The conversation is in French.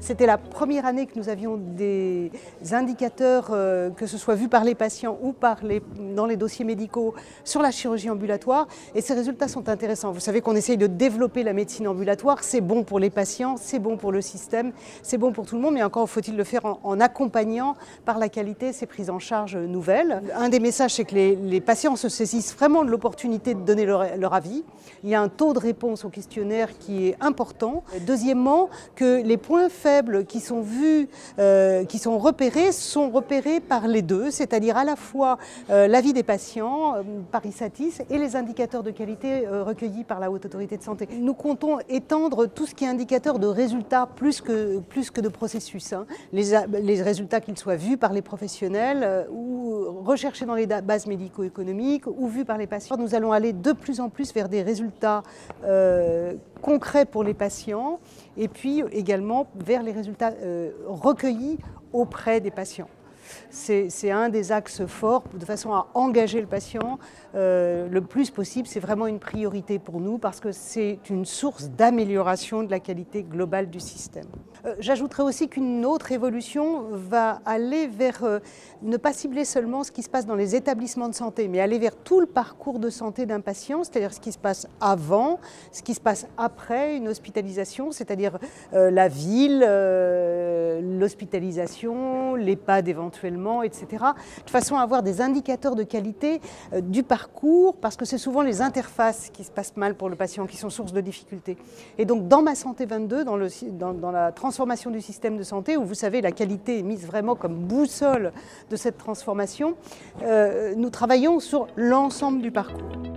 C'était la première année que nous avions des indicateurs, que ce soit vus par les patients ou dans les dossiers médicaux, sur la chirurgie ambulatoire. Et ces résultats sont intéressants. Vous savez qu'on essaye de développer la médecine ambulatoire. C'est bon pour les patients, c'est bon pour le système, c'est bon pour tout le monde. Mais encore faut-il le faire en accompagnant par la qualité ces prises en charge nouvelles. Un des messages, c'est que les patients se saisissent vraiment de l'opportunité de donner leur avis. Il y a un taux de réponse au questionnaire qui est important. Deuxièmement, que les points faibles qui sont vus, qui sont repérés par les deux, c'est-à-dire à la fois l'avis des patients, par ISATIS, et les indicateurs de qualité recueillis par la Haute Autorité de Santé. Nous comptons étendre tout ce qui est indicateur de résultats plus que de processus. Les résultats, qu'ils soient vus par les professionnels ou recherchés dans les bases médico-économiques ou vus par les patients. Nous allons aller de plus en plus vers des résultats concrets pour les patients et puis également vers les résultats recueillis auprès des patients. C'est un des axes forts de façon à engager le patient le plus possible. C'est vraiment une priorité pour nous parce que c'est une source d'amélioration de la qualité globale du système. J'ajouterais aussi qu'une autre évolution va aller vers ne pas cibler seulement ce qui se passe dans les établissements de santé, mais aller vers tout le parcours de santé d'un patient, c'est-à-dire ce qui se passe avant, ce qui se passe après une hospitalisation, c'est-à-dire la ville, l'hospitalisation, l'EHPAD éventuellement, etc. De façon à avoir des indicateurs de qualité du parcours, parce que c'est souvent les interfaces qui se passent mal pour le patient, qui sont source de difficultés. Et donc dans Ma Santé 22, dans la transformation du système de santé, où vous savez la qualité est mise vraiment comme boussole de cette transformation, nous travaillons sur l'ensemble du parcours.